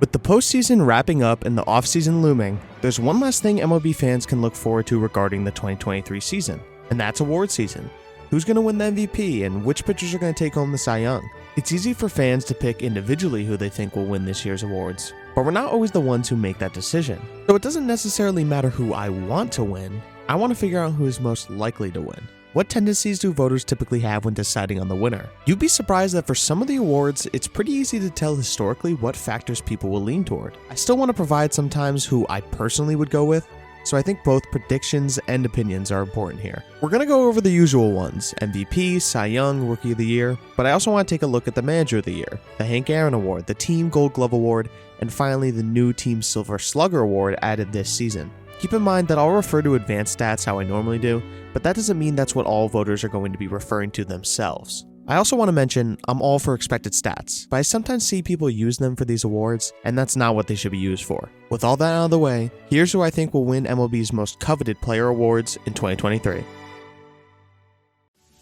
With the postseason wrapping up and the offseason looming, there's one last thing MLB fans can look forward to regarding the 2023 season, and that's award season. Who's going to win the MVP and which pitchers are going to take home the Cy Young? It's easy for fans to pick individually who they think will win this year's awards, but we're not always the ones who make that decision. So it doesn't necessarily matter who I want to win, I want to figure out who is most likely to win. What tendencies do voters typically have when deciding on the winner? You'd be surprised that for some of the awards, it's pretty easy to tell historically what factors people will lean toward. I still want to provide sometimes who I personally would go with, so I think both predictions and opinions are important here. We're going to go over the usual ones, MVP, Cy Young, Rookie of the Year, but I also want to take a look at the Manager of the Year, the Hank Aaron Award, the Team Gold Glove Award, and finally the new Team Silver Slugger Award added this season. Keep in mind that I'll refer to advanced stats how I normally do, but that doesn't mean that's what all voters are going to be referring to themselves. I also want to mention I'm all for expected stats, but I sometimes see people use them for these awards, and that's not what they should be used for. With all that out of the way, here's who I think will win MLB's most coveted player awards in 2023.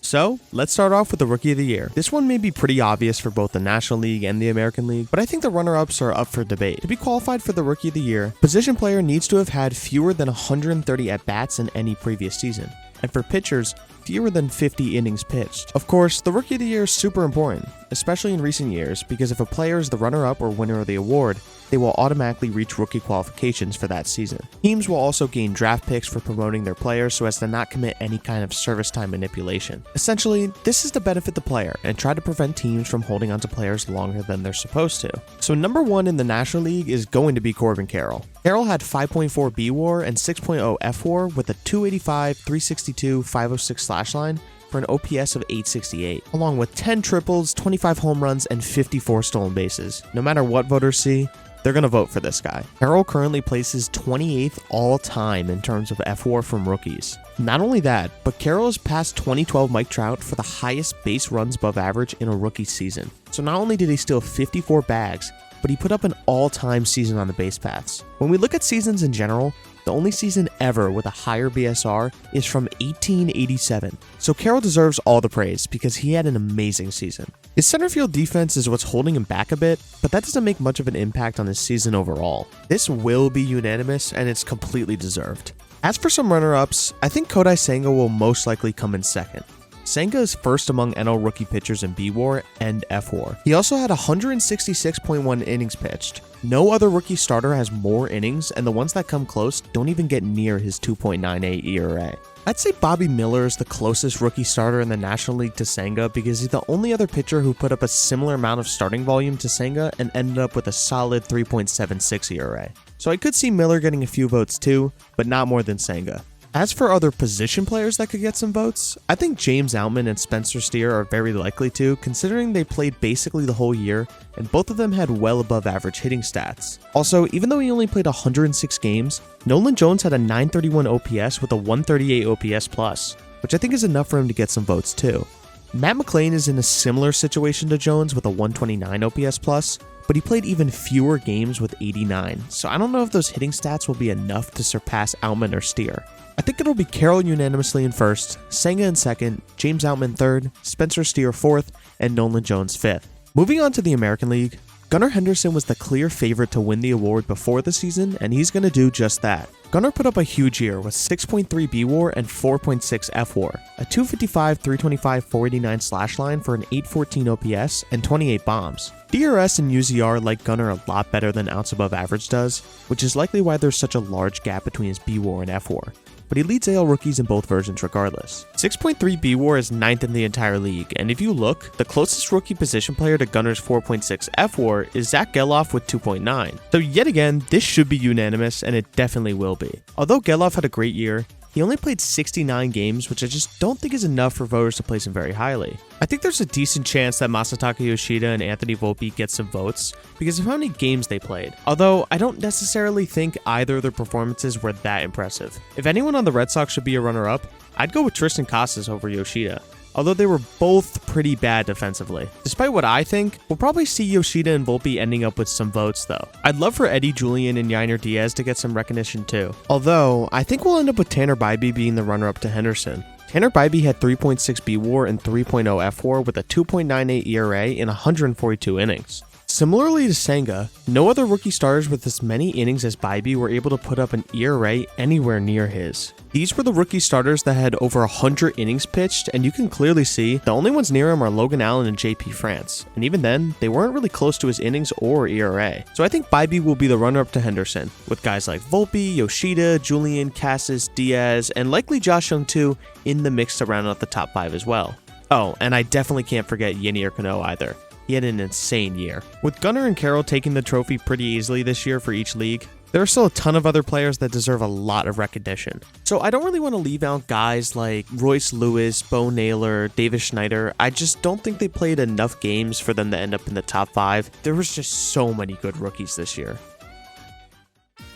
So, let's start off with the Rookie of the Year. This one may be pretty obvious for both the National League and the American League, but I think the runner-ups are up for debate. To be qualified for the Rookie of the Year, position player needs to have had fewer than 130 at-bats in any previous season, and for pitchers, fewer than 50 innings pitched. Of course, the Rookie of the Year is super important, especially in recent years, because if a player is the runner-up or winner of the award, they will automatically reach rookie qualifications for that season. Teams will also gain draft picks for promoting their players so as to not commit any kind of service time manipulation. Essentially, this is to benefit the player and try to prevent teams from holding onto players longer than they're supposed to. So number one in the National League is going to be Corbin Carroll. Carroll had 5.4 B-WAR and 6.0 F-WAR with a 285, 362, 506 slash line for an OPS of 868, along with 10 triples, 25 home runs, and 54 stolen bases. No matter what voters see, they're going to vote for this guy. Carroll currently places 28th all-time in terms of F-WAR from rookies. Not only that, but Carroll has passed 2012 Mike Trout for the highest base runs above average in a rookie season. So not only did he steal 54 bags, but he put up an all-time season on the base paths. When we look at seasons in general, the only season ever with a higher BSR is from 1887. So Carroll deserves all the praise because he had an amazing season. His center field defense is what's holding him back a bit, but that doesn't make much of an impact on his season overall. This will be unanimous and it's completely deserved. As for some runner-ups, I think Kodai Senga will most likely come in second. Senga is first among NL rookie pitchers in B-WAR and F-WAR. He also had 166.1 innings pitched. No other rookie starter has more innings, and the ones that come close don't even get near his 2.98 ERA. I'd say Bobby Miller is the closest rookie starter in the National League to Senga because he's the only other pitcher who put up a similar amount of starting volume to Senga and ended up with a solid 3.76 ERA. So I could see Miller getting a few votes too, but not more than Senga. As for other position players that could get some votes, I think James Outman and Spencer Steer are very likely to, considering they played basically the whole year, and both of them had well above average hitting stats. Also, even though he only played 106 games, Nolan Jones had a 931 OPS with a 138 OPS plus, which I think is enough for him to get some votes too. Matt McLain is in a similar situation to Jones with a 129 OPS plus, but he played even fewer games with 89, so I don't know if those hitting stats will be enough to surpass Outman or Steer. I think it'll be Carroll unanimously in first, Senga in second, James Outman third, Spencer Steer fourth, and Nolan Jones fifth. Moving on to the American League, Gunnar Henderson was the clear favorite to win the award before the season, and he's going to do just that. Gunnar put up a huge year with 6.3 B-WAR and 4.6 F-WAR, a 255, 325, 489 slash line for an 814 OPS and 28 bombs. DRS and UZR like Gunnar a lot better than outs above average does, which is likely why there's such a large gap between his B-WAR and F-WAR. But he leads AL rookies in both versions regardless. 6.3 B-WAR is 9th in the entire league, and if you look, the closest rookie position player to Gunnar's 4.6 F-WAR is Zach Gelof with 2.9. So yet again, this should be unanimous, and it definitely will be. Although Gelof had a great year, he only played 69 games, which I just don't think is enough for voters to place him very highly. I think there's a decent chance that Masataka Yoshida and Anthony Volpe get some votes because of how many games they played, although I don't necessarily think either of their performances were that impressive. If anyone on the Red Sox should be a runner-up, I'd go with Tristan Casas over Yoshida, although they were both pretty bad defensively. Despite what I think, we'll probably see Yoshida and Volpe ending up with some votes though. I'd love for Eddie Julian and Yainer Diaz to get some recognition too, although I think we'll end up with Tanner Bybee being the runner-up to Henderson. Tanner Bybee had 3.6 B-WAR and 3.0 F-WAR with a 2.98 ERA in 142 innings. Similarly to Senga, no other rookie starters with as many innings as Bybee were able to put up an ERA anywhere near his. These were the rookie starters that had over 100 innings pitched, and you can clearly see the only ones near him are Logan Allen and JP France, and even then, they weren't really close to his innings or ERA. So I think Bybee will be the runner-up to Henderson, with guys like Volpe, Yoshida, Julian, Cassis, Diaz, and likely Josh Young too in the mix to round out the top 5 as well. Oh, and I definitely can't forget Yennier Cano either. He had an insane year. With Gunnar and Carroll taking the trophy pretty easily this year for each league, there are still a ton of other players that deserve a lot of recognition. So I don't really want to leave out guys like Royce Lewis, Bo Naylor, Davis Schneider. I just don't think they played enough games for them to end up in the top 5. There was just so many good rookies this year.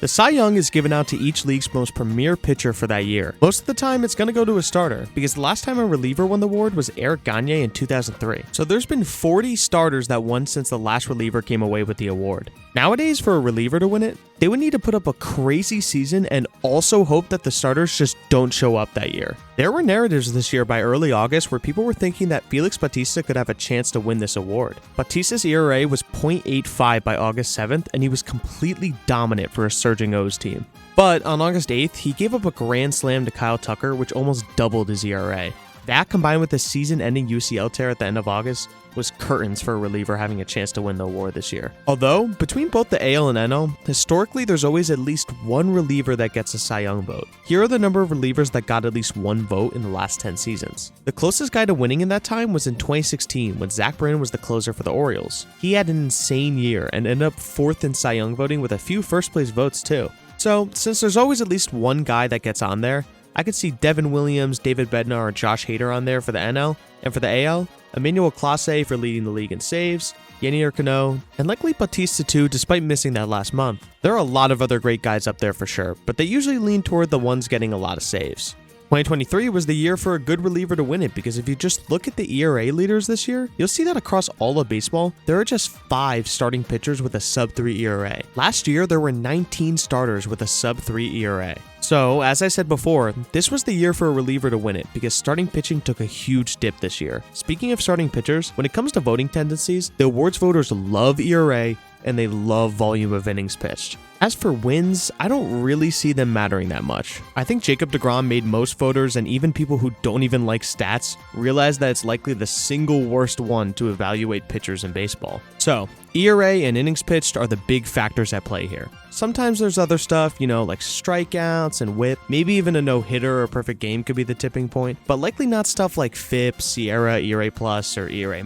The Cy Young is given out to each league's most premier pitcher for that year. Most of the time, it's going to go to a starter, because the last time a reliever won the award was Eric Gagne in 2003. So there's been 40 starters that won since the last reliever came away with the award. Nowadays, for a reliever to win it, they would need to put up a crazy season and also hope that the starters just don't show up that year. There were narratives this year by early August where people were thinking that Felix Bautista could have a chance to win this award. Bautista's ERA was .85 by August 7th, and he was completely dominant for a surging O's team. But on August 8th, he gave up a grand slam to Kyle Tucker, which almost doubled his ERA. That, combined with the season-ending UCL tear at the end of August, was curtains for a reliever having a chance to win the award this year. Although, between both the AL and NL, historically there's always at least one reliever that gets a Cy Young vote. Here are the number of relievers that got at least one vote in the last 10 seasons. The closest guy to winning in that time was in 2016 when Zach Britton was the closer for the Orioles. He had an insane year and ended up 4th in Cy Young voting with a few first place votes too. So, since there's always at least one guy that gets on there, I could see Devin Williams, David Bednar, or Josh Hader on there for the NL, and for the AL, Emmanuel Clase for leading the league in saves, Yennier Cano, and likely Bautista too, despite missing that last month. There are a lot of other great guys up there for sure, but they usually lean toward the ones getting a lot of saves. 2023 was the year for a good reliever to win it, because if you just look at the ERA leaders this year, you'll see that across all of baseball, there are just 5 starting pitchers with a sub-3 ERA. Last year, there were 19 starters with a sub-3 ERA. So, as I said before, this was the year for a reliever to win it, because starting pitching took a huge dip this year. Speaking of starting pitchers, when it comes to voting tendencies, the awards voters love ERA, and they love volume of innings pitched. As for wins, I don't really see them mattering that much. I think Jacob deGrom made most voters, and even people who don't even like stats, realize that it's likely the single worst one to evaluate pitchers in baseball. So, ERA and innings pitched are the big factors at play here. Sometimes there's other stuff, like strikeouts and whip, maybe even a no-hitter or perfect game could be the tipping point, but likely not stuff like FIP, SIERA, ERA+, or ERA-.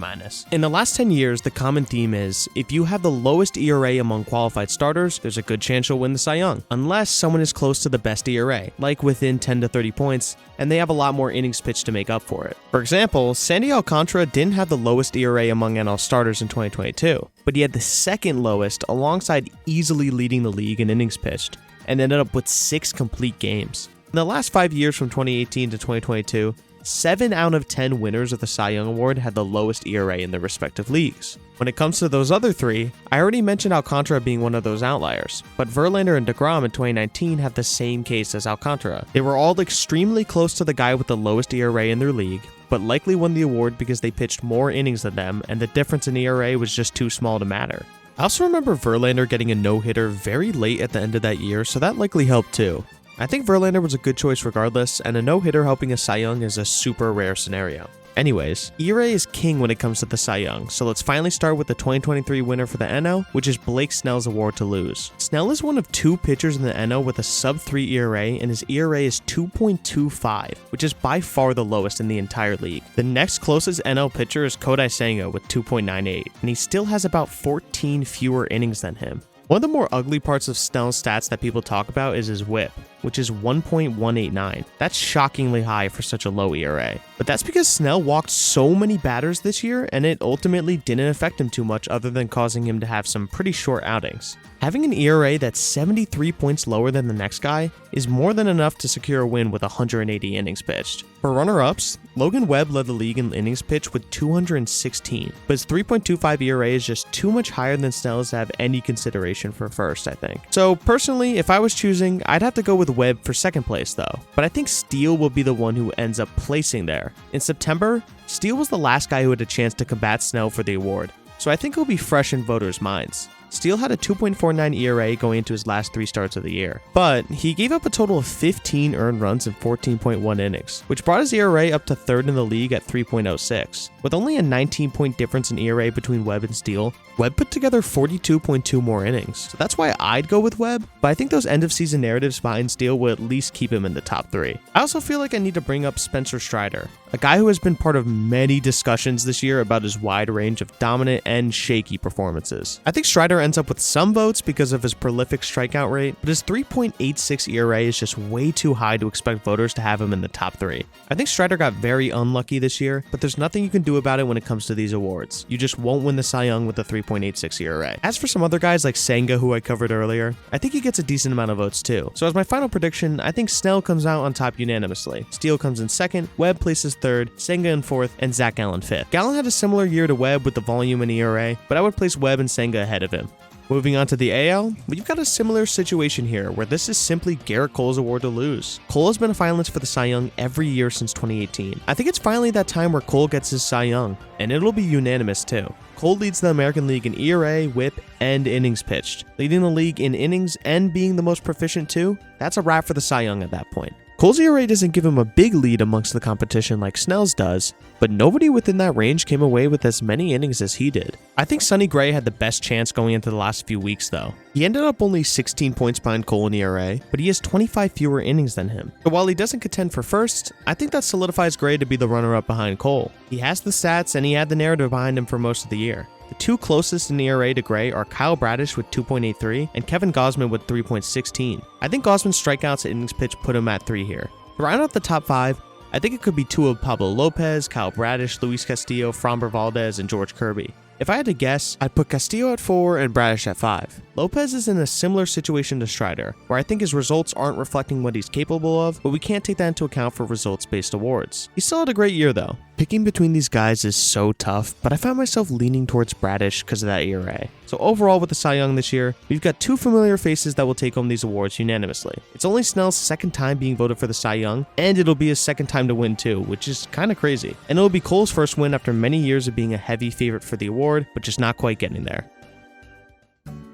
In the last 10 years, the common theme is, if you have the lowest ERA among qualified starters, there's a good chance you'll win the Cy Young, unless someone is close to the best ERA, like within 10 to 30 points, and they have a lot more innings pitched to make up for it. For example, Sandy Alcantara didn't have the lowest ERA among NL starters in 2022, but he had the second lowest alongside easily leading the league in innings pitched, and ended up with 6 complete games. In the last 5 years from 2018 to 2022, 7 out of 10 winners of the Cy Young Award had the lowest ERA in their respective leagues. When it comes to those other 3, I already mentioned Alcantara being one of those outliers, but Verlander and deGrom in 2019 have the same case as Alcantara. They were all extremely close to the guy with the lowest ERA in their league, but likely won the award because they pitched more innings than them, and the difference in ERA was just too small to matter. I also remember Verlander getting a no-hitter very late at the end of that year, so that likely helped too. I think Verlander was a good choice regardless, and a no-hitter helping a Cy Young is a super rare scenario. Anyways, ERA is king when it comes to the Cy Young, so let's finally start with the 2023 winner for the NL, which is Blake Snell's award to lose. Snell is one of 2 pitchers in the NL with a sub-3 ERA, and his ERA is 2.25, which is by far the lowest in the entire league. The next closest NL pitcher is Kodai Senga with 2.98, and he still has about 14 fewer innings than him. One of the more ugly parts of Snell's stats that people talk about is his whip, which is 1.189. That's shockingly high for such a low ERA. But that's because Snell walked so many batters this year, and it ultimately didn't affect him too much other than causing him to have some pretty short outings. Having an ERA that's 73 points lower than the next guy is more than enough to secure a win with 180 innings pitched. For runner-ups, Logan Webb led the league in innings pitched with 216, but his 3.25 ERA is just too much higher than Snell's to have any consideration for first, I think. So personally, if I was choosing, I'd have to go with Webb for second place though, but I think Steele will be the one who ends up placing there. In September, Steele was the last guy who had a chance to combat Snell for the award, so I think he'll be fresh in voters' minds. Steele had a 2.49 ERA going into his last 3 starts of the year, but he gave up a total of 15 earned runs in 14.1 innings, which brought his ERA up to 3rd in the league at 3.06. With only a 19-point difference in ERA between Webb and Steele, Webb put together 42.2 more innings, so that's why I'd go with Webb, but I think those end-of-season narratives behind Steele will at least keep him in the top 3. I also feel like I need to bring up Spencer Strider, a guy who has been part of many discussions this year about his wide range of dominant and shaky performances. I think Strider ends up with some votes because of his prolific strikeout rate, but his 3.86 ERA is just way too high to expect voters to have him in the top 3. I think Strider got very unlucky this year, but there's nothing you can do about it when it comes to these awards. You just won't win the Cy Young with a 3.86 ERA. As for some other guys like Senga, who I covered earlier, I think he gets a decent amount of votes too. So as my final prediction, I think Snell comes out on top unanimously. Steele comes in 2nd, Webb places 3rd, Senga in 4th, and Zach Gallen 5th. Gallen had a similar year to Webb with the volume and ERA, but I would place Webb and Senga ahead of him. Moving on to the AL, we've got a similar situation here where this is simply Garrett Cole's award to lose. Cole has been a finalist for the Cy Young every year since 2018. I think it's finally that time where Cole gets his Cy Young, and it'll be unanimous too. Cole leads the American League in ERA, WHIP, and innings pitched. Leading the league in innings and being the most proficient too, that's a wrap for the Cy Young at that point. Cole's ERA doesn't give him a big lead amongst the competition like Snell's does, but nobody within that range came away with as many innings as he did. I think Sonny Gray had the best chance going into the last few weeks though. He ended up only 16 points behind Cole in ERA, but he has 25 fewer innings than him. So while he doesn't contend for first, I think that solidifies Gray to be the runner-up behind Cole. He has the stats and he had the narrative behind him for most of the year. The 2 closest in ERA to Gray are Kyle Bradish with 2.83 and Kevin Gausman with 3.16. I think Gausman's strikeouts and innings pitched put him at 3 here. To round out the top 5, I think it could be 2 of Pablo Lopez, Kyle Bradish, Luis Castillo, Framber Valdez, and George Kirby. If I had to guess, I'd put Castillo at 4 and Bradish at 5. Lopez is in a similar situation to Strider, where I think his results aren't reflecting what he's capable of, but we can't take that into account for results-based awards. He still had a great year though. Picking between these guys is so tough, but I found myself leaning towards Bradish because of that ERA. So overall with the Cy Young this year, we've got 2 familiar faces that will take home these awards unanimously. It's only Snell's 2nd time being voted for the Cy Young, and it'll be his 2nd time to win too, which is kind of crazy. And it'll be Cole's first win after many years of being a heavy favorite for the award, but just not quite getting there.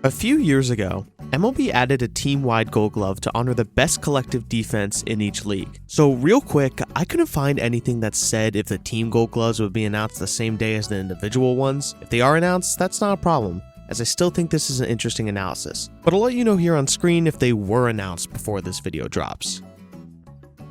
A few years ago, MLB added a team-wide Gold Glove to honor the best collective defense in each league. So real quick, I couldn't find anything that said if the team Gold Gloves would be announced the same day as the individual ones. If they are announced, that's not a problem, as I still think this is an interesting analysis. But I'll let you know here on screen if they were announced before this video drops.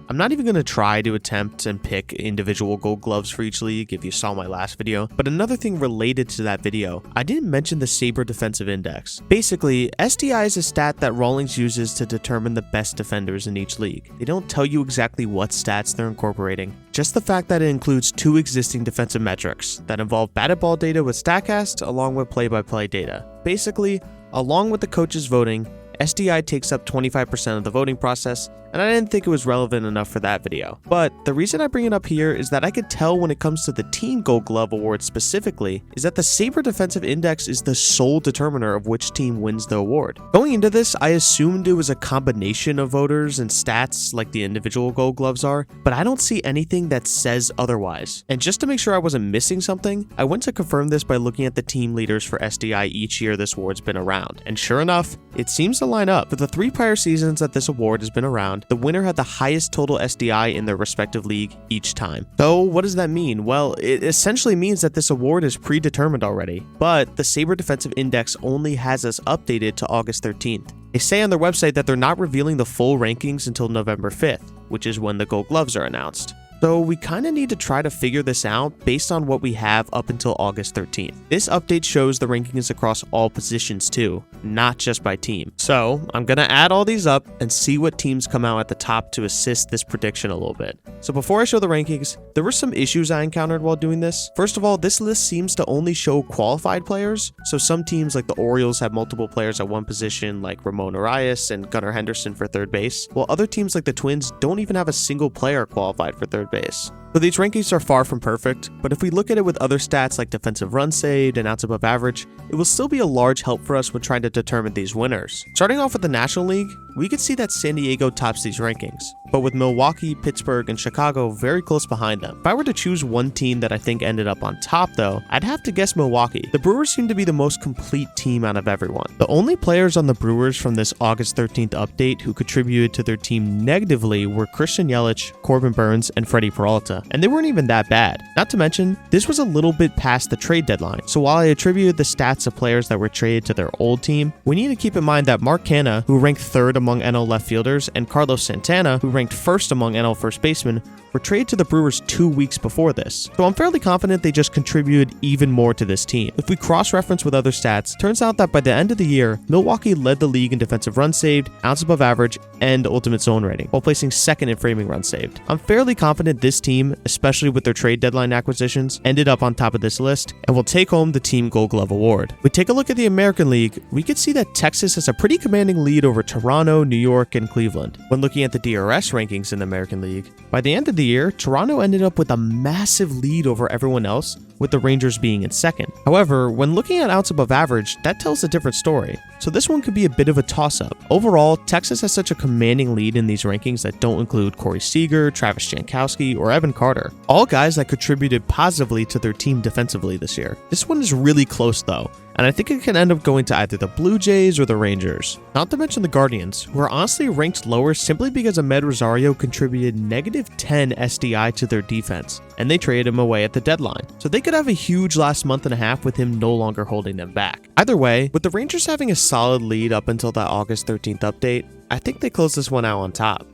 I'm not even going to try to attempt and pick individual Gold Gloves for each league if you saw my last video, but another thing related to that video, I didn't mention the Sabre Defensive Index. Basically, SDI is a stat that Rawlings uses to determine the best defenders in each league. They don't tell you exactly what stats they're incorporating, just the fact that it includes 2 existing defensive metrics that involve batted ball data with StatCast along with play-by-play data. Basically, along with the coaches voting, SDI takes up 25% of the voting process, and I didn't think it was relevant enough for that video. But the reason I bring it up here is that I could tell when it comes to the Team Gold Glove Award specifically, is that the Sabre Defensive Index is the sole determiner of which team wins the award. Going into this, I assumed it was a combination of voters and stats like the individual Gold Gloves are, but I don't see anything that says otherwise. And just to make sure I wasn't missing something, I went to confirm this by looking at the team leaders for SDI each year this award's been around. And sure enough, it seems to line up. For the 3 prior seasons that this award has been around, the winner had the highest total SDI in their respective league each time. So what does that mean? Well, it essentially means that this award is predetermined already, but the Sabre Defensive Index only has us updated to August 13th. They say on their website that they're not revealing the full rankings until November 5th, which is when the Gold Gloves are announced. So we kind of need to try to figure this out based on what we have up until August 13th. This update shows the rankings across all positions too, not just by team. So I'm gonna add all these up and see what teams come out at the top to assist this prediction a little bit. So before I show the rankings, there were some issues I encountered while doing this. First of all, this list seems to only show qualified players. So some teams like the Orioles have multiple players at one position like Ramon Arias and Gunnar Henderson for third base, while other teams like the Twins don't even have a single player qualified for third base. So these rankings are far from perfect, but if we look at it with other stats like defensive runs saved and outs above average, it will still be a large help for us when trying to determine these winners. Starting off with the National League, we could see that San Diego tops these rankings, but with Milwaukee, Pittsburgh, and Chicago very close behind them. If I were to choose one team that I think ended up on top though, I'd have to guess Milwaukee. The Brewers seem to be the most complete team out of everyone. The only players on the Brewers from this August 13th update who contributed to their team negatively were Christian Yelich, Corbin Burns, and Freddie Peralta, and they weren't even that bad. Not to mention, this was a little bit past the trade deadline, so while I attributed the stats of players that were traded to their old team, we need to keep in mind that Mark Canha, who ranked 3rd among NL left fielders, and Carlos Santana, who ranked 1st among NL first basemen, were traded to the Brewers 2 weeks before this, so I'm fairly confident they just contributed even more to this team. If we cross-reference with other stats, turns out that by the end of the year, Milwaukee led the league in defensive runs saved, outs above average, and ultimate zone rating, while placing 2nd in framing runs saved. I'm fairly confident this team, especially with their trade deadline acquisitions, ended up on top of this list and will take home the Team Gold Glove award. If we take a look at the American League, we could see that Texas has a pretty commanding lead over Toronto, New York, and Cleveland. When looking at the DRS rankings in the American League, by the end of the year, Toronto ended up with a massive lead over everyone else, with the Rangers being in 2nd. However, when looking at outs above average, that tells a different story. So this one could be a bit of a toss-up. Overall, Texas has such a commanding lead in these rankings that don't include Corey Seager, Travis Jankowski, or Evan Carter, all guys that contributed positively to their team defensively this year. This one is really close though, and I think it can end up going to either the Blue Jays or the Rangers. Not to mention the Guardians, who are honestly ranked lower simply because Ahmed Rosario contributed -10 SDI to their defense, and they traded him away at the deadline. So they could have a huge last month and a half with him no longer holding them back. Either way, with the Rangers having a solid lead up until that August 13th update, I think they closed this one out on top.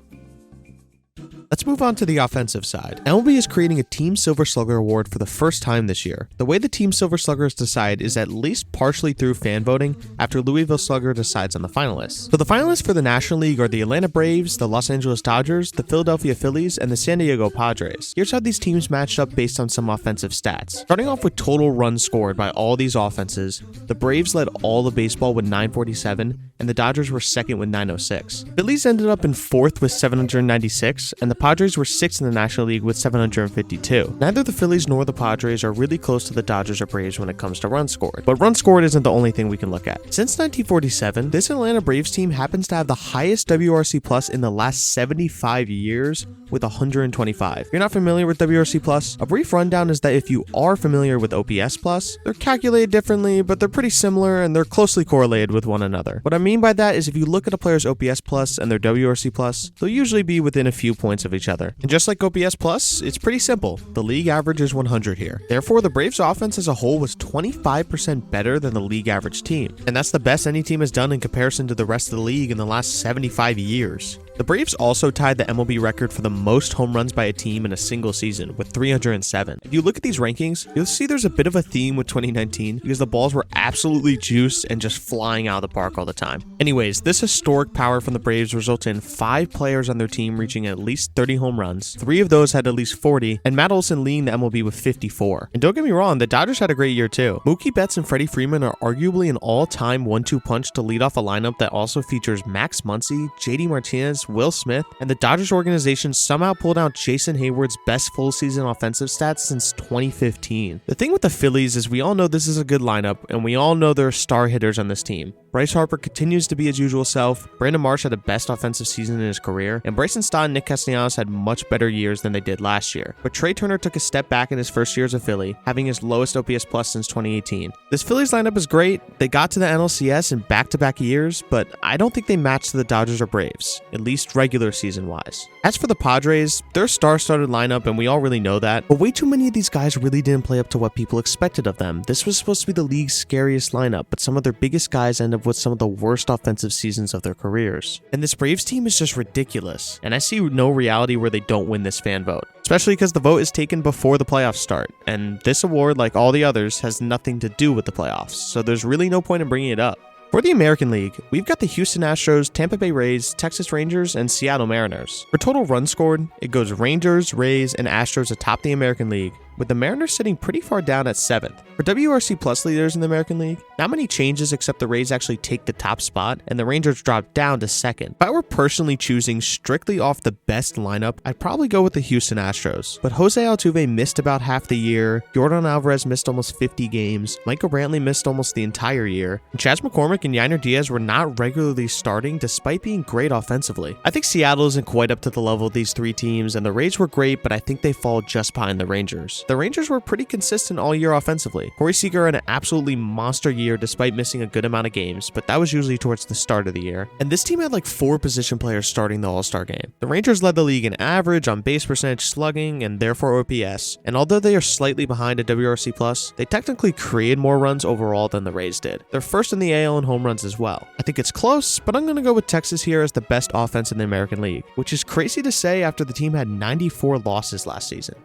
Let's move on to the offensive side. MLB is creating a Team Silver Slugger award for the first time this year. The way the Team Silver Slugger is decided is at least partially through fan voting after Louisville Slugger decides on the finalists. So the finalists for the National League are the Atlanta Braves, the Los Angeles Dodgers, the Philadelphia Phillies, and the San Diego Padres. Here's how these teams matched up based on some offensive stats. Starting off with total runs scored by all these offenses, the Braves led all of baseball with 947, and the Dodgers were 2nd with 906. Phillies ended up in 4th with 796, and the Padres were 6th in the National League with 752. Neither the Phillies nor the Padres are really close to the Dodgers or Braves when it comes to runs scored, but runs scored isn't the only thing we can look at. Since 1947, this Atlanta Braves team happens to have the highest WRC plus in the last 75 years with 125. If you're not familiar with WRC plus, a brief rundown is that if you are familiar with OPS plus, they're calculated differently, but they're pretty similar and they're closely correlated with one another. What I mean by that is if you look at a player's OPS plus and their WRC plus, they'll usually be within a few points of each other. And just like OPS plus, it's pretty simple. The league average is 100 here. Therefore, the Braves offense as a whole was 25% better than the league average team. And that's the best any team has done in comparison to the rest of the league in the last 75 years. The Braves also tied the MLB record for the most home runs by a team in a single season with 307. If you look at these rankings, you'll see there's a bit of a theme with 2019 because the balls were absolutely juiced and just flying out of the park all the time. Anyways, this historic power from the Braves resulted in 5 players on their team reaching at least 30 home runs. 3 of those had at least 40, and Matt Olson leading the MLB with 54. And don't get me wrong, the Dodgers had a great year too. Mookie Betts and Freddie Freeman are arguably an all-time 1-2 punch to lead off a lineup that also features Max Muncy, JD Martinez, Will Smith, and the Dodgers organization somehow pulled out Jason Hayward's best full season offensive stats since 2015. The thing with the Phillies is we all know this is a good lineup, and we all know there are star hitters on this team. Bryce Harper continues to be his usual self, Brandon Marsh had the best offensive season in his career, and Bryson Stott and Nick Castellanos had much better years than they did last year. But Trey Turner took a step back in his first year as a Philly, having his lowest OPS plus since 2018. This Phillies lineup is great. They got to the NLCS in back-to-back years, but I don't think they matched the Dodgers or Braves, at least regular season-wise. As for the Padres, they're a star-studded lineup, and we all really know that, but way too many of these guys really didn't play up to what people expected of them. This was supposed to be the league's scariest lineup, but some of their biggest guys end up with some of the worst offensive seasons of their careers. And this Braves team is just ridiculous, and I see no reality where they don't win this fan vote, especially because the vote is taken before the playoffs start, and this award, like all the others, has nothing to do with the playoffs, so there's really no point in bringing it up. For the American League, we've got the Houston Astros, Tampa Bay Rays, Texas Rangers, and Seattle Mariners. For total runs scored, it goes Rangers, Rays, and Astros atop the American League, with the Mariners sitting pretty far down at 7th. For WRC Plus leaders in the American League, not many changes except the Rays actually take the top spot and the Rangers drop down to 2nd. If I were personally choosing strictly off the best lineup, I'd probably go with the Houston Astros. But Jose Altuve missed about half the year, Yordan Alvarez missed almost 50 games, Michael Brantley missed almost the entire year, and Chas McCormick and Yainer Diaz were not regularly starting despite being great offensively. I think Seattle isn't quite up to the level of these three teams, and the Rays were great, but I think they fall just behind the Rangers. The Rangers were pretty consistent all year offensively. Corey Seager had an absolutely monster year despite missing a good amount of games, but that was usually towards the start of the year. And this team had like 4 position players starting the All-Star game. The Rangers led the league in average, on base percentage, slugging, and therefore OPS. And although they are slightly behind at WRC Plus, they technically created more runs overall than the Rays did. They're first in the AL in home runs as well. I think it's close, but I'm going to go with Texas here as the best offense in the American League, which is crazy to say after the team had 94 losses last season.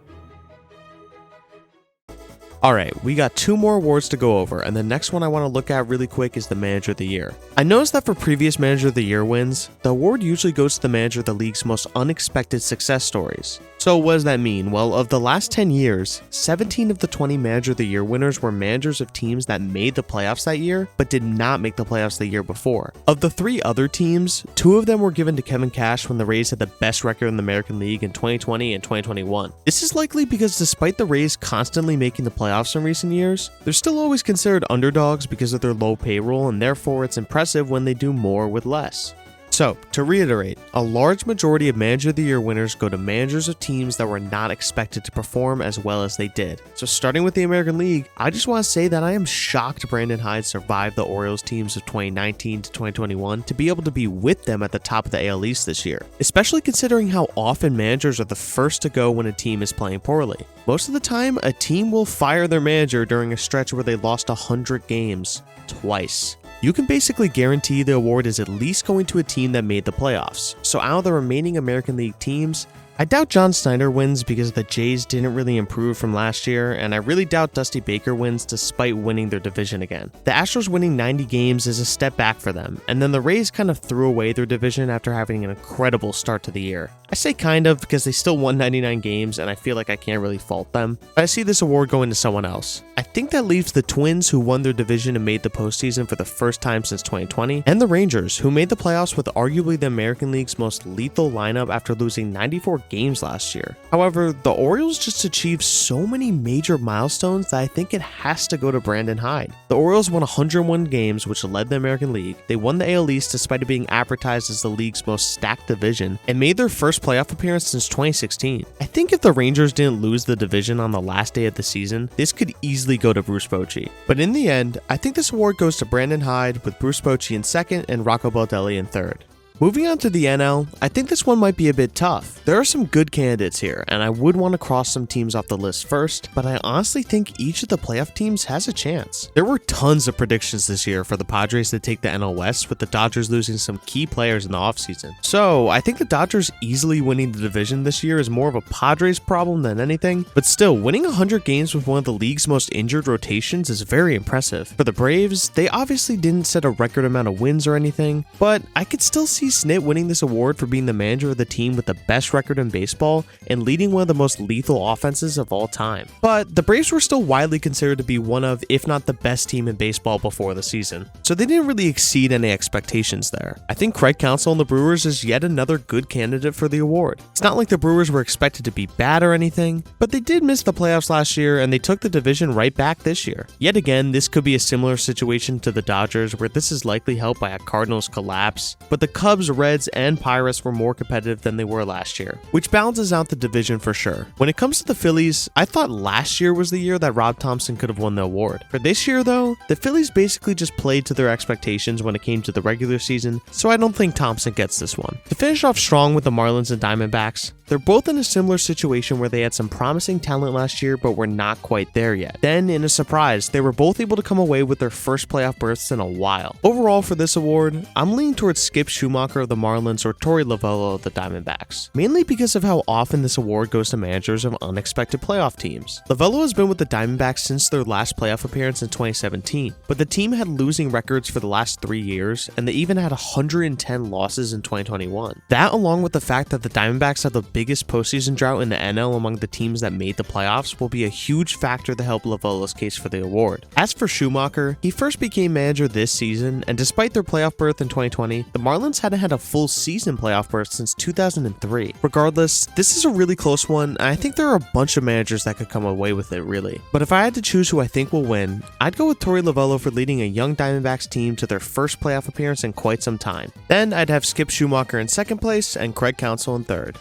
Alright, we got 2 more awards to go over, and the next one I want to look at really quick is the Manager of the Year. I noticed that for previous Manager of the Year wins, the award usually goes to the manager of the league's most unexpected success stories. So what does that mean? Well, of the last 10 years, 17 of the 20 Manager of the Year winners were managers of teams that made the playoffs that year, but did not make the playoffs the year before. Of the 3 other teams, 2 of them were given to Kevin Cash when the Rays had the best record in the American League in 2020 and 2021. This is likely because despite the Rays constantly making the playoffs in recent years, they're still always considered underdogs because of their low payroll, and therefore it's impressive when they do more with less. So, to reiterate, a large majority of Manager of the Year winners go to managers of teams that were not expected to perform as well as they did. So starting with the American League, I just want to say that I am shocked Brandon Hyde survived the Orioles teams of 2019 to 2021 to be able to be with them at the top of the AL East this year, especially considering how often managers are the first to go when a team is playing poorly. Most of the time, a team will fire their manager during a stretch where they lost 100 games twice. You can basically guarantee the award is at least going to a team that made the playoffs. So out of the remaining American League teams, I doubt John Snyder wins because the Jays didn't really improve from last year, and I really doubt Dusty Baker wins despite winning their division again. The Astros winning 90 games is a step back for them, and then the Rays kind of threw away their division after having an incredible start to the year. I say kind of because they still won 99 games and I feel like I can't really fault them, but I see this award going to someone else. I think that leaves the Twins, who won their division and made the postseason for the first time since 2020, and the Rangers, who made the playoffs with arguably the American League's most lethal lineup after losing 94 games last year. However, the Orioles just achieved so many major milestones that I think it has to go to Brandon Hyde. The Orioles won 101 games, which led the American League. They won the AL East despite it being advertised as the league's most stacked division, and made their first playoff appearance since 2016. I think if the Rangers didn't lose the division on the last day of the season, this could easily go to Bruce Bochy. But in the end, I think this award goes to Brandon Hyde, with Bruce Bochy in 2nd and Rocco Baldelli in 3rd. Moving on to the NL, I think this one might be a bit tough. There are some good candidates here, and I would want to cross some teams off the list first, but I honestly think each of the playoff teams has a chance. There were tons of predictions this year for the Padres to take the NL West, with the Dodgers losing some key players in the offseason. So I think the Dodgers easily winning the division this year is more of a Padres problem than anything, but still, winning 100 games with one of the league's most injured rotations is very impressive. For the Braves, they obviously didn't set a record amount of wins or anything, but I could still see Snit winning this award for being the manager of the team with the best record in baseball and leading one of the most lethal offenses of all time. But the Braves were still widely considered to be one of, if not the best team in baseball before the season, so they didn't really exceed any expectations there. I think Craig Counsell and the Brewers is yet another good candidate for the award. It's not like the Brewers were expected to be bad or anything, but they did miss the playoffs last year and they took the division right back this year. Yet again, this could be a similar situation to the Dodgers, where this is likely helped by a Cardinals collapse, but the Cubs, Reds, and Pirates were more competitive than they were last year, which balances out the division for sure. When it comes to the Phillies, I thought last year was the year that Rob Thompson could have won the award. For this year though, the Phillies basically just played to their expectations when it came to the regular season, so I don't think Thompson gets this one. To finish off strong with the Marlins and Diamondbacks, they're both in a similar situation where they had some promising talent last year but were not quite there yet. Then, in a surprise, they were both able to come away with their first playoff berths in a while. Overall for this award, I'm leaning towards Skip Schumacher Schumacher of the Marlins or Torey Lovullo of the Diamondbacks, mainly because of how often this award goes to managers of unexpected playoff teams. Lovullo has been with the Diamondbacks since their last playoff appearance in 2017, but the team had losing records for the last 3 years, and they even had 110 losses in 2021. That, along with the fact that the Diamondbacks have the biggest postseason drought in the NL among the teams that made the playoffs, will be a huge factor to help Lovullo's case for the award. As for Schumacher, he first became manager this season, and despite their playoff berth in 2020, the Marlins hadn't had a full season playoff berth since 2003. Regardless, this is a really close one, and I think there are a bunch of managers that could come away with it, really. But if I had to choose who I think will win, I'd go with Torey Lovullo for leading a young Diamondbacks team to their first playoff appearance in quite some time. Then I'd have Skip Schumacher in second place and Craig Counsell in third.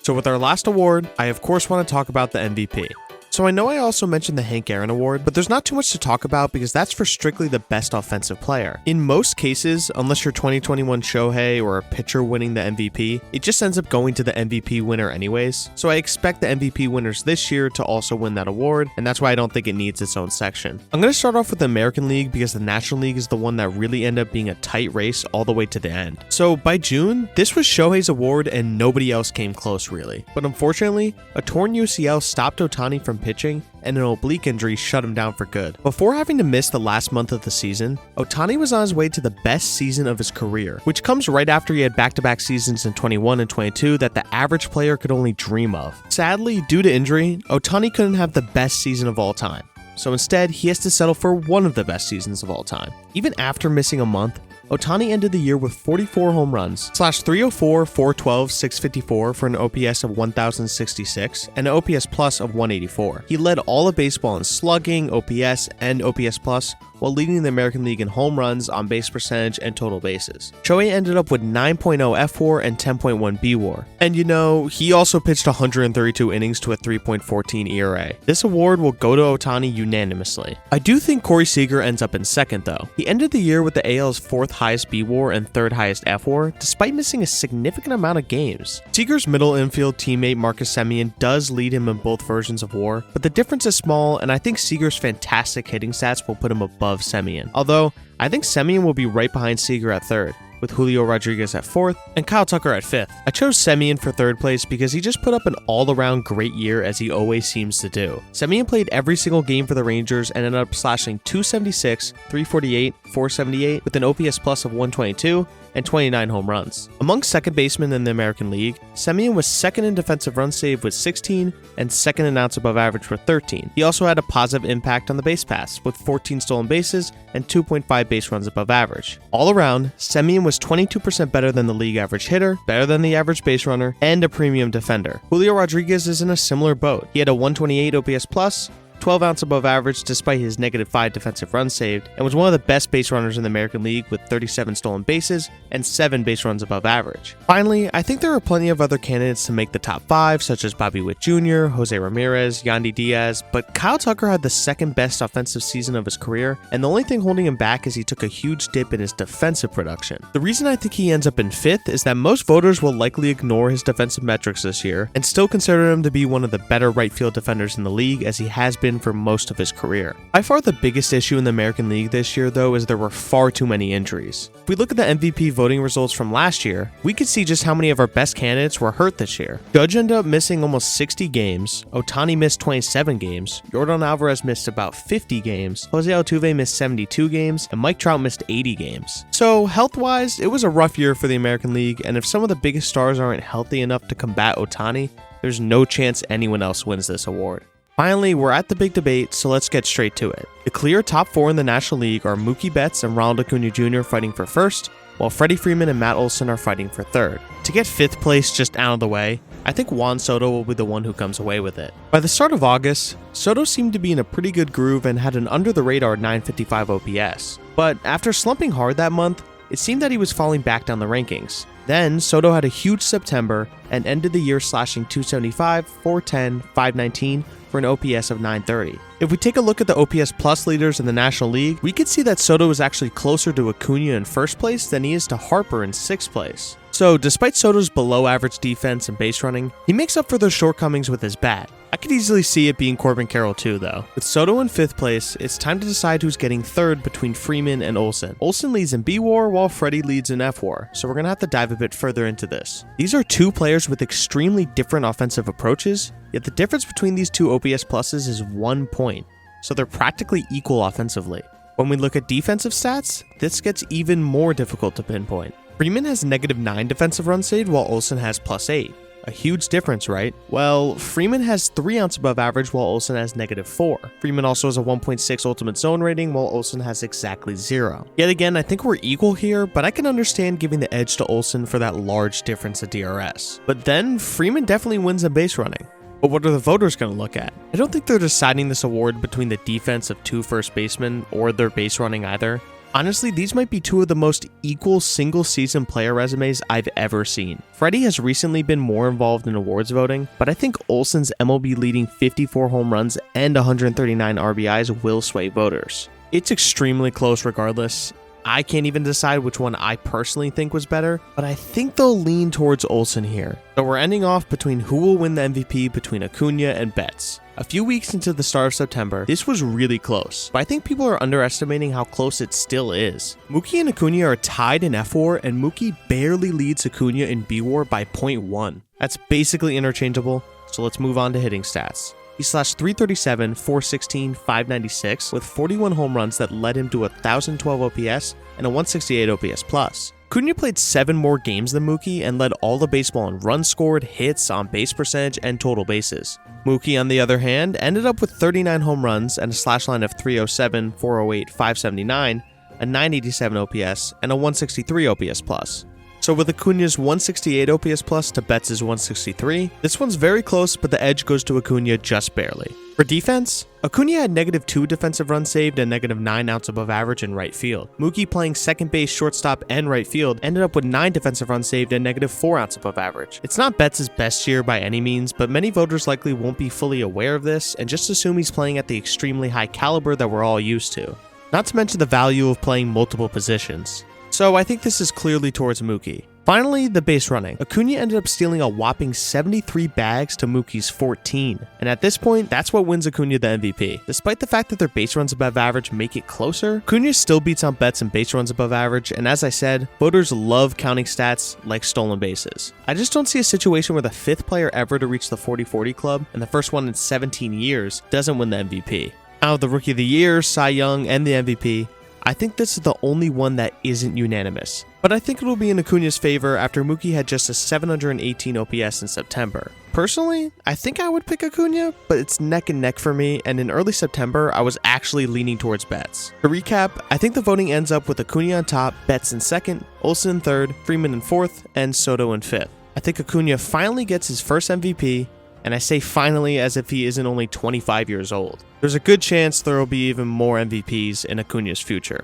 So with our last award, I of course want to talk about the MVP. So I know I also mentioned the Hank Aaron Award, but there's not too much to talk about because that's for strictly the best offensive player. In most cases, unless you're 2021 Shohei or a pitcher winning the MVP, it just ends up going to the MVP winner anyways. So I expect the MVP winners this year to also win that award, and that's why I don't think it needs its own section. I'm going to start off with the American League because the National League is the one that really ended up being a tight race all the way to the end. So by June, this was Shohei's award and nobody else came close really. But unfortunately, a torn UCL stopped Ohtani from pitching, and an oblique injury shut him down for good. Before having to miss the last month of the season, Ohtani was on his way to the best season of his career, which comes right after he had back-to-back seasons in 21 and 22 that the average player could only dream of. Sadly, due to injury, Ohtani couldn't have the best season of all time. So instead, he has to settle for one of the best seasons of all time. Even after missing a month, Ohtani ended the year with 44 home runs, /304, 412, 654 for an OPS of 1,066, and an OPS plus of 184. He led all of baseball in slugging, OPS, and OPS plus, while leading the American League in home runs, on base percentage, and total bases. Shohei ended up with 9.0 F4 and 10.1 B-WAR. And you know, he also pitched 132 innings to a 3.14 ERA. This award will go to Ohtani unanimously. I do think Corey Seager ends up in second though. He ended the year with the AL's 4th highest B-WAR and 3rd highest F-WAR, despite missing a significant amount of games. Seager's middle infield teammate Marcus Semien does lead him in both versions of WAR, but the difference is small, and I think Seager's fantastic hitting stats will put him above Semien. Although, I think Semien will be right behind Seager at 3rd, with Julio Rodriguez at 4th and Kyle Tucker at 5th. I chose Semien for 3rd place because he just put up an all-around great year as he always seems to do. Semien played every single game for the Rangers and ended up slashing 276, 348, 478 with an OPS plus of 122 and 29 home runs. Among second basemen in the American League, Semien was second in defensive run save with 16 and second in outs above average with 13. He also had a positive impact on the base paths with 14 stolen bases and 2.5 base runs above average. All around, Semien was 22% better than the league average hitter, better than the average base runner, and a premium defender. Julio Rodriguez is in a similar boat. He had a 128 OPS plus, 12 outs above average despite his -5 defensive runs saved, and was one of the best base runners in the American League with 37 stolen bases and 7 base runs above average. Finally, I think there are plenty of other candidates to make the top 5, such as Bobby Witt Jr., Jose Ramirez, Yandy Diaz, but Kyle Tucker had the second best offensive season of his career, and the only thing holding him back is he took a huge dip in his defensive production. The reason I think he ends up in 5th is that most voters will likely ignore his defensive metrics this year and still consider him to be one of the better right field defenders in the league, as he has been for most of his career. By far the biggest issue in the American League this year though is there were far too many injuries. If we look at the MVP voting results from last year, we could see just how many of our best candidates were hurt this year. Judge ended up missing almost 60 games, Ohtani missed 27 games, Yordan Alvarez missed about 50 games, Jose Altuve missed 72 games, and Mike Trout missed 80 games. So health-wise, it was a rough year for the American League, and if some of the biggest stars aren't healthy enough to combat Ohtani, there's no chance anyone else wins this award. Finally, we're at the big debate, so let's get straight to it. The clear top 4 in the National League are Mookie Betts and Ronald Acuna Jr. fighting for 1st, while Freddie Freeman and Matt Olson are fighting for 3rd. To get 5th place just out of the way, I think Juan Soto will be the one who comes away with it. By the start of August, Soto seemed to be in a pretty good groove and had an under-the-radar 955 OPS. But after slumping hard that month, it seemed that he was falling back down the rankings. Then, Soto had a huge September and ended the year slashing 275, 410, 519 for an OPS of 930. If we take a look at the OPS plus leaders in the National League, we could see that Soto is actually closer to Acuna in 1st place than he is to Harper in 6th place. So, despite Soto's below average defense and base running, he makes up for those shortcomings with his bat. I could easily see it being Corbin Carroll too, though. With Soto in 5th place, it's time to decide who's getting 3rd between Freeman and Olson. Olson leads in B-WAR while Freddie leads in F-WAR, so we're gonna have to dive a bit further into this. These are two players with extremely different offensive approaches, yet the difference between these two OPS pluses is 1 point, so they're practically equal offensively. When we look at defensive stats, this gets even more difficult to pinpoint. Freeman has -9 defensive run saved while Olson has +8. A huge difference, right? Well, Freeman has 3 outs above average while Olson has -4. Freeman also has a 1.6 ultimate zone rating while Olson has exactly 0. Yet again, I think we're equal here, but I can understand giving the edge to Olson for that large difference in DRS. But then, Freeman definitely wins in base running. But what are the voters going to look at? I don't think they're deciding this award between the defense of 2 first basemen or their base running either. Honestly, these might be 2 of the most equal single-season player resumes I've ever seen. Freddie has recently been more involved in awards voting, but I think Olson's MLB leading 54 home runs and 139 RBIs will sway voters. It's extremely close regardless. I can't even decide which one I personally think was better, but I think they'll lean towards Olson here. So we're ending off between who will win the MVP between Acuna and Betts. A few weeks into the start of September, this was really close, but I think people are underestimating how close it still is. Mookie and Acuna are tied in F-WAR, and Mookie barely leads Acuna in B-WAR by 0.1. That's basically interchangeable, so let's move on to hitting stats. He slashed .337, .416, .596 with 41 home runs that led him to 1,012 OPS and a 168 OPS plus. Acuna played 7 more games than Mookie and led all the baseball in runs scored, hits, on base percentage, and total bases. Mookie, on the other hand, ended up with 39 home runs and a slash line of .307, .408, .579, a .987 OPS, and a 163 OPS plus. So with Acuna's 168 OPS plus to Betts' 163, this one's very close, but the edge goes to Acuna just barely. For defense, Acuna had -2 defensive runs saved and -9 outs above average in right field. Mookie, playing second base, shortstop, and right field, ended up with 9 defensive runs saved and -4 outs above average. It's not Betts' best year by any means, but many voters likely won't be fully aware of this and just assume he's playing at the extremely high caliber that we're all used to. Not to mention the value of playing multiple positions. So I think this is clearly towards Mookie. Finally, the base running. Acuna ended up stealing a whopping 73 bags to Mookie's 14, and at this point, that's what wins Acuna the MVP. Despite the fact that their base runs above average make it closer, Acuna still beats out Betts in base runs above average, and as I said, voters love counting stats like stolen bases. I just don't see a situation where the 5th player ever to reach the 40-40 club, and the first one in 17 years, doesn't win the MVP. Out of the Rookie of the Year, Cy Young, and the MVP, I think this is the only one that isn't unanimous, but I think it will be in Acuna's favor after Mookie had just a 718 OPS in September. Personally, I think I would pick Acuna, but it's neck and neck for me, and in early September, I was actually leaning towards Betts. To recap, I think the voting ends up with Acuna on top, Betts in 2nd, Olson in 3rd, Freeman in 4th, and Soto in 5th. I think Acuna finally gets his first MVP, and I say finally as if he isn't only 25 years old. There's a good chance there will be even more MVPs in Acuna's future.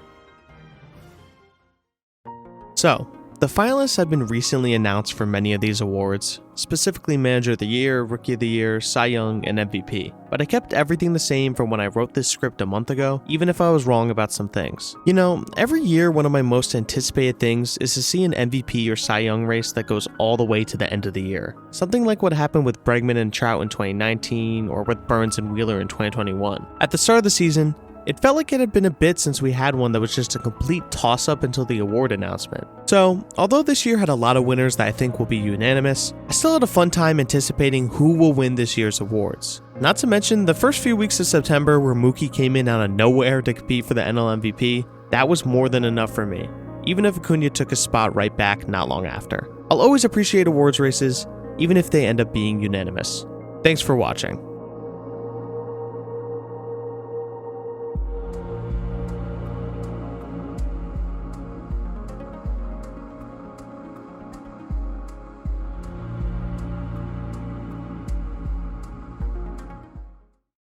So, the finalists have been recently announced for many of these awards, specifically Manager of the Year, Rookie of the Year, Cy Young, and MVP. But I kept everything the same from when I wrote this script a month ago, even if I was wrong about some things. You know, every year one of my most anticipated things is to see an MVP or Cy Young race that goes all the way to the end of the year. Something like what happened with Bregman and Trout in 2019, or with Burns and Wheeler in 2021. At the start of the season, it felt like it had been a bit since we had one that was just a complete toss-up until the award announcement. So, although this year had a lot of winners that I think will be unanimous, I still had a fun time anticipating who will win this year's awards. Not to mention, the first few weeks of September where Mookie came in out of nowhere to compete for the NL MVP, that was more than enough for me, even if Acuna took a spot right back not long after. I'll always appreciate awards races, even if they end up being unanimous. Thanks for watching.